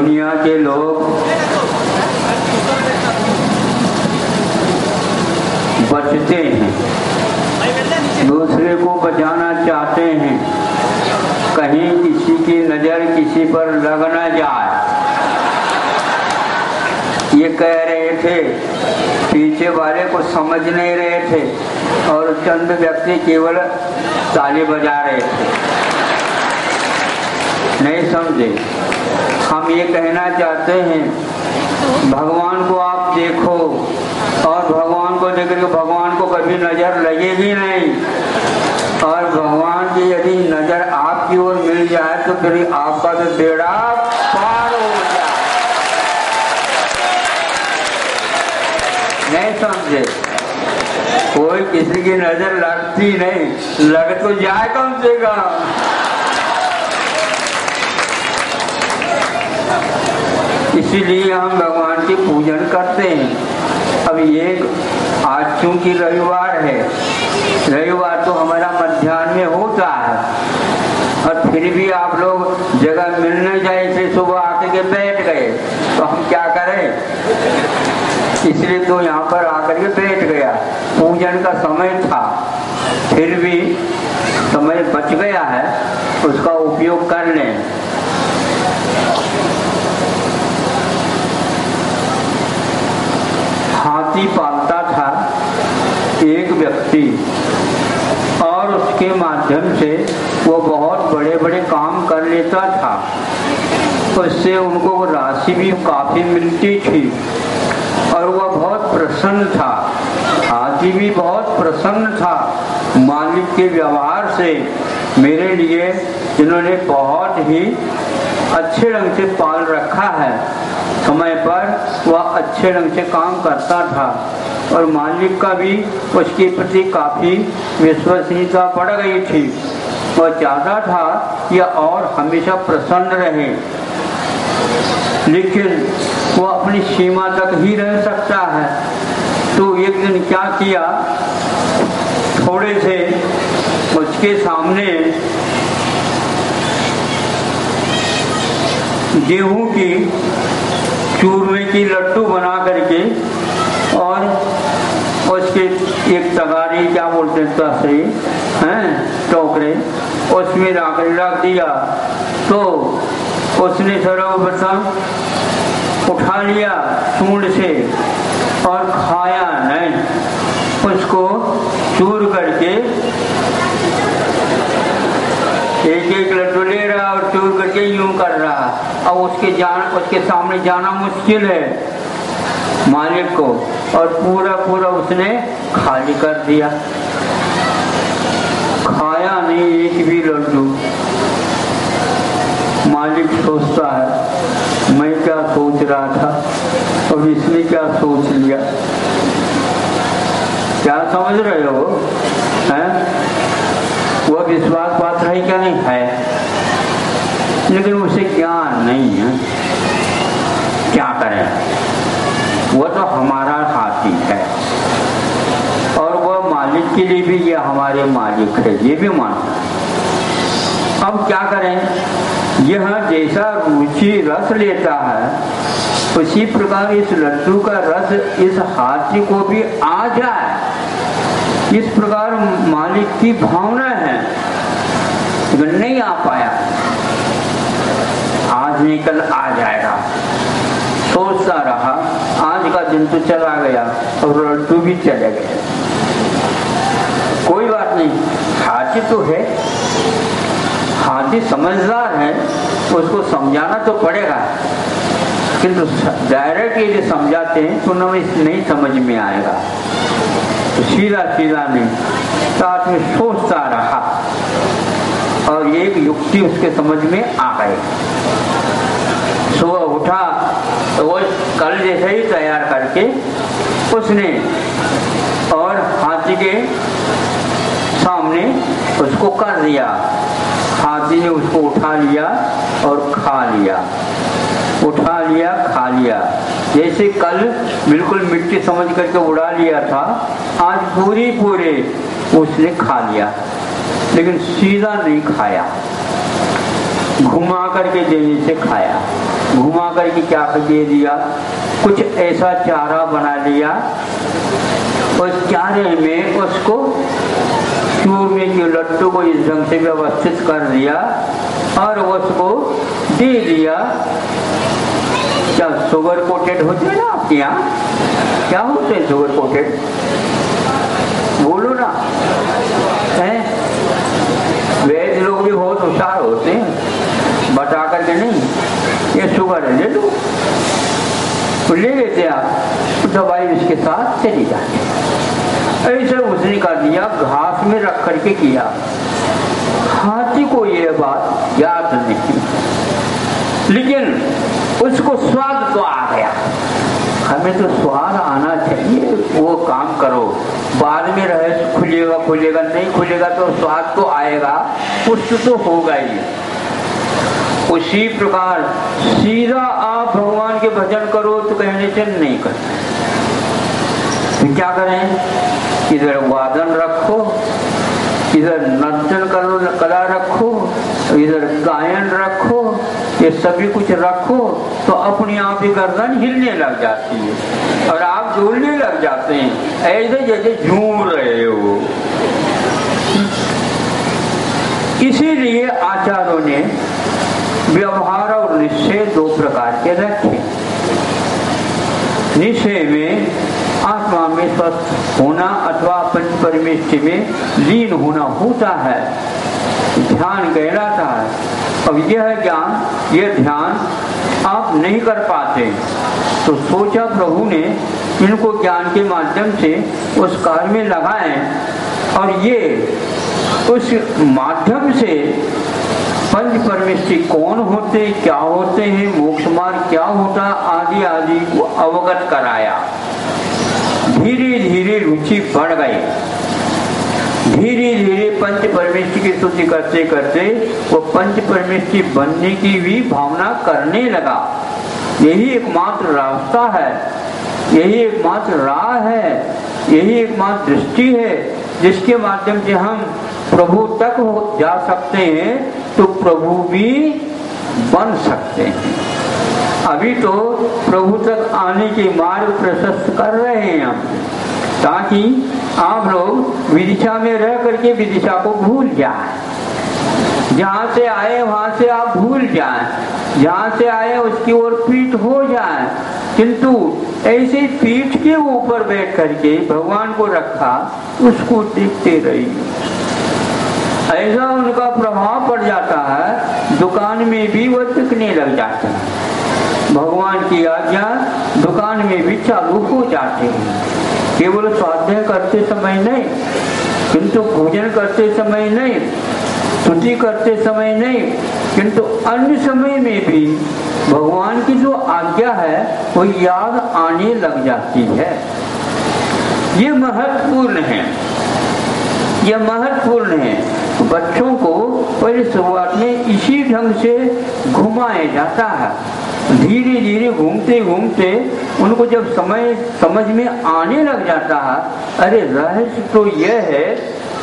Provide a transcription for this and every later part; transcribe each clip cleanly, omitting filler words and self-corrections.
दुनिया के लोग बचते हैं, दूसरे को बचाना चाहते हैं, कहीं किसी की नजर किसी पर लग न जाए, ये कह रहे थे। पीछे वाले को समझ नहीं रहे थे और चंद व्यक्ति केवल ताली बजा रहे थे, नहीं समझे। हम ये कहना चाहते हैं, भगवान को आप देखो और भगवान को देख के भगवान को कभी नजर लगेगी नहीं, और भगवान की यदि नजर आपकी ओर मिल जाए तो फिर आपका तो बेड़ा पार हो जाए, नहीं समझे। कोई किसी की नजर लगती नहीं, लग तो जाए कम से कम। इसीलिए हम भगवान की पूजन करते हैं। अब ये आज चूंकि रविवार है, रविवार तो हमारा मध्याह्न में होता है, और फिर भी आप लोग जगह मिलने जाए से सुबह आके के बैठ गए, तो हम क्या करें। इसलिए तो यहाँ पर आकर के बैठ गया। पूजन का समय था, फिर भी समय बच गया है, उसका उपयोग कर लें। हाथी पालता था एक व्यक्ति, और उसके माध्यम से वो बहुत बड़े बड़े काम कर लेता था, उससे उनको राशि भी काफी मिलती थी, और वह बहुत प्रसन्न था। हाथी भी बहुत प्रसन्न था मालिक के व्यवहार से। मेरे लिए जिन्होंने बहुत ही अच्छे ढंग से पाल रखा है, समय पर वह अच्छे ढंग से काम करता था, और मालिक का भी उसके प्रति काफी विश्वसनीयता बढ़ गई थी। वह चाहता था कि और हमेशा प्रसन्न रहे, लेकिन वो अपनी सीमा तक ही रह सकता है। तो एक दिन क्या किया, थोड़े से उसके सामने गेहूं की चूरमे की लड्डू बना करके, और उसके एक तगारी क्या बोलते हैं टोकरे, उसमें रख दिया। तो उसने सर्वप्रथम उठा लिया सूंड से और खाया नहीं, उसको चूर करके एक एक लड्डू ले रहा और चूर करके यूं कर रहा। अब उसके सामने जाना मुश्किल है मालिक को, और पूरा पूरा उसने खाली कर दिया, खाया नहीं एक भी लड्डू। मालिक सोचता है, मैं क्या सोच रहा था और इसने क्या सोच लिया। क्या समझ रहे हो हैं? वह विश्वास पात्र है क्या? नहीं है, लेकिन उसे ज्ञान नहीं है। क्या करें, वह तो हमारा हाथी है, और वह मालिक के लिए भी ये हमारे मालिक है, ये भी मानता है। अब क्या करें, यह जैसा रुचि रस लेता है, उसी प्रकार इस लड्डू का रस इस हाथी को भी आ जाए, इस प्रकार मालिक की भावना है, लेकिन नहीं आ पाया। आज नहीं कल आ जाएगा, सोचता रहा। आज का दिन तो चला गया और लड्डू भी चले गए। कोई बात नहीं, हाथी तो है, हाथी समझदार है, उसको समझाना तो पड़ेगा, किंतु डायरेक्ट यदि समझाते हैं तो नहीं समझ में आएगा। तो सीधा सीधा नहीं, साथ में सोचता रहा, और एक युक्ति उसके समझ में आ गई। सुबह उठा तो वो कल जैसे ही तैयार करके उसने और हाथी के सामने उसको कर दिया। हाथी ने उसको उठा लिया और खा लिया, उठा लिया खा लिया। जैसे कल बिल्कुल मिट्टी समझ करके उड़ा लिया था, आज पूरे उसने खा लिया, लेकिन सीधा नहीं खाया, घुमा करके देने से खाया। घुमा करके क्या दे दिया, कुछ ऐसा चारा बना लिया, उस चारे में उसको चूरमे के लड्डू को इस ढंग से व्यवस्थित कर दिया और उसको दे दिया। क्या शुगर कोटेड होते हैं ना आपके यहाँ? क्या होते हैं शुगर कोटेड? बोलो ना। हैं? वैद्य लोग भी बहुत होशियार होते हैं, बता करके नहीं, ये शुगर है ले लो, तो ले लेते आप, तो दवाई इसके साथ चली जाती। ऐसे उसने कर दिया, घास में रख करके किया। हाथी को ये बात याद नहीं, लेकिन उसको स्वाद तो आ गया। हमें तो स्वाद आना चाहिए, वो काम करो, बाद में रहे खुलेगा खुलेगा नहीं खुलेगा तो स्वाद तो आएगा, कुछ तो होगा ही। उसी प्रकार सीधा आप भगवान के भजन करो तो कहने से नहीं करते, तो क्या करें? इधर वादन रखो, इधर नर्तन कला रखो, इधर गायन रखो, ये सभी कुछ रखो, तो अपने आप ही गर्दन हिलने लग जाती है और आप झूलने लग जाते हैं, ऐसे जैसे झूम रहे हो। इसीलिए आचार्यों ने व्यवहार और निश्चय दो प्रकार के रखे। निश्चय में आत्मा में स्वस्थ होना अथवा पंच परमेष्टि में लीन होना होता है, ध्यान कहलाता है। अब यह ज्ञान, यह ध्यान आप नहीं कर पाते, तो सोचा प्रभु ने इनको ज्ञान के माध्यम से उस कार्य में लगाएं और ये उस माध्यम से पंच परमेष्टि कौन होते, क्या होते हैं, मोक्ष मार्ग क्या होता आदि आदि को अवगत कराया। धीरे धीरे रुचि बढ़ गई, धीरे धीरे पंच परमेष्टि की स्तुति करते करते वो पंच परमेष्टि बनने की भी भावना करने लगा। यही एकमात्र रास्ता है, यही एकमात्र राह है, यही एकमात्र दृष्टि है जिसके माध्यम से हम प्रभु तक जा सकते हैं, तो प्रभु भी बन सकते हैं। अभी तो प्रभु तक आने के मार्ग प्रशस्त कर रहे हैं हम, ताकि आप लोग विदिशा में रह करके विदिशा को भूल जाएं। जहाँ से आए वहाँ से आप भूल जाएं, जहाँ से आए उसकी ओर पीठ हो जाएं, किंतु ऐसे पीठ के ऊपर बैठ करके भगवान को रखा, उसको देखते रहिए। ऐसा उनका प्रभाव पड़ जाता है, दुकान में भी वो बिकने लग जाते हैं। भगवान की आज्ञा दुकान में भी चालू हो जाते हैं। केवल स्वाध्याय करते समय नहीं, किंतु भोजन करते समय नहीं, स्तुति करते समय नहीं, किंतु अन्य समय में भी भगवान की जो आज्ञा है वो याद आने लग जाती है। ये महत्वपूर्ण है, ये महत्वपूर्ण है। बच्चों को पहले शुरुआत में इसी ढंग से घुमाया जाता है, धीरे धीरे घूमते घूमते उनको जब समय समझ में आने लग जाता है, अरे रहस्य तो यह है,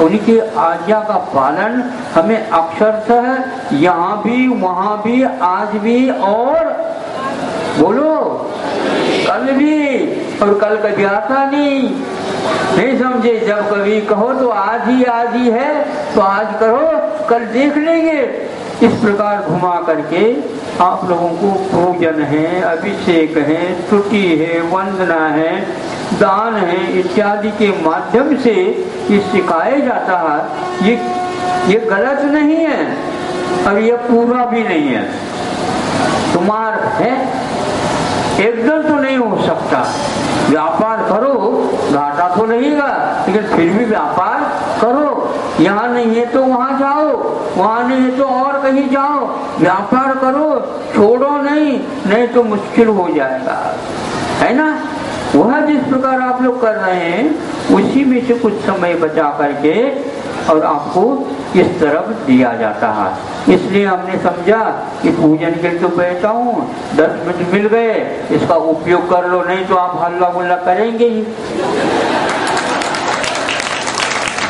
उनकी आज्ञा का पालन हमें अक्षरशः यहाँ भी वहाँ भी आज भी और बोलो कल भी, और कल कभी आता नहीं समझे। जब कभी कहो तो आज ही है, तो आज करो कल देख लेंगे। इस प्रकार घुमा करके आप लोगों को पूजन है, अभिषेक है, स्तुति है, वंदना है, दान है इत्यादि के माध्यम से ये सिखाया जाता है। ये गलत नहीं है और ये पूरा भी नहीं है। तुम्हारा है एकदम तो नहीं हो सकता। व्यापार करो, घाटा तो लगेगा, लेकिन फिर भी व्यापार करो। यहाँ नहीं है तो वहाँ जाओ, वहाँ नहीं है तो और कहीं जाओ, व्यापार करो, छोड़ो नहीं तो मुश्किल हो जाएगा, है ना। वह जिस प्रकार आप लोग कर रहे हैं उसी में से कुछ समय बचा करके और आपको इस तरफ दिया जाता है। इसलिए हमने समझा कि पूजन के लिए तो बैठा हूँ, 10 मिनट मिल गए, इसका उपयोग कर लो, नहीं तो आप हल्ला गुल्ला करेंगे ही।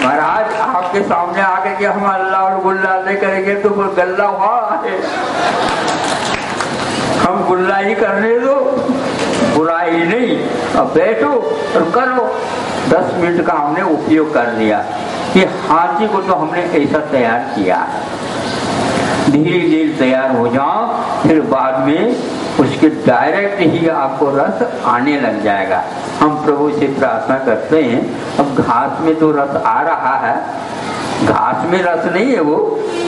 महाराज आपके सामने आके कि हम हल्ला और गुल्ला नहीं करेंगे तो वो गल्ला हुआ है। हम गुल्ला ही करने दो, बुराई नहीं, अब बैठो और करो। 10 मिनट का हमने उपयोग कर लिया कि हाथी को तो हमने ऐसा तैयार किया, धीरे धीरे तैयार हो जाओ, फिर बाद में उसके डायरेक्ट ही आपको रस आने लग जाएगा। हम प्रभु से प्रार्थना करते हैं, अब घास में तो रस आ रहा है, घास में रस नहीं है, वो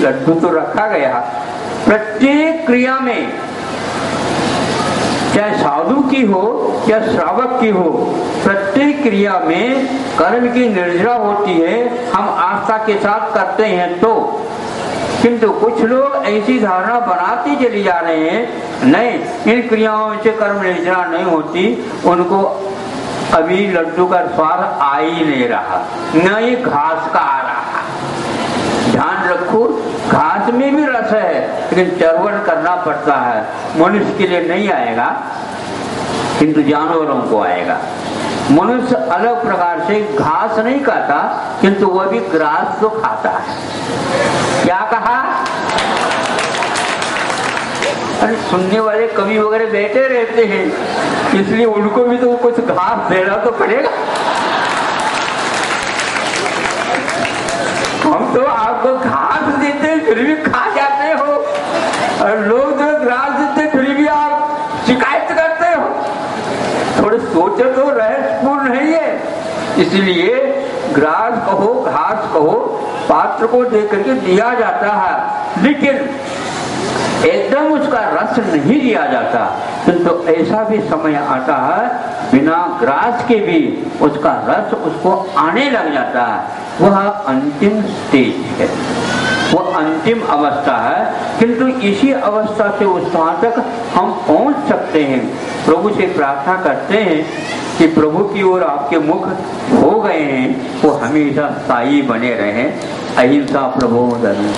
लड्डू तो रखा गया। प्रत्येक क्रिया में, चाहे साधु की हो या श्रावक की हो, प्रत्येक क्रिया में कर्म की निर्जरा होती है। हम आस्था के साथ करते हैं तो, किंतु कुछ लोग ऐसी धारणा बनाती चली जा रहे हैं, नहीं इन क्रियाओं से कर्म निर्जरा नहीं होती, उनको अभी लड्डू का स्वाद आ ही नहीं रहा, न ही घास का आ रहा। ध्यान रखो, घास में भी रस है, लेकिन चरवण करना पड़ता है। मनुष्य के लिए नहीं आएगा, किंतु जानवरों को आएगा। मनुष्य अलग प्रकार से घास नहीं खाता, किंतु वह भी ग्रास तो खाता है। क्या कहा? अरे सुनने वाले कवि वगैरह बैठे रहते हैं, इसलिए उनको भी तो कुछ घास देना तो पड़ेगा। हम तो आपको घास देते फिर भी खा जाते हो, और लोग जो ग्रास देते फिर भी आप शिकायत करते हो। थोड़े सोचे तो रहस्यपूर्ण है ये। इसलिए ग्रास कहो घास कहो, पात्र को दे करके दिया जाता है, लेकिन एकदम उसका रस नहीं दिया जाता। तो ऐसा भी समय आता है बिना ग्रास के भी उसका रस उसको आने लग जाता है। वह अंतिम स्टेज है, वह अंतिम अवस्था है, किंतु इसी अवस्था से उस स्थान तक हम पहुंच सकते हैं। प्रभु से प्रार्थना करते हैं कि प्रभु की ओर आपके मुख हो गए हैं, वो हमेशा स्थायी बने रहें। अहिंसा प्रभु धर्म।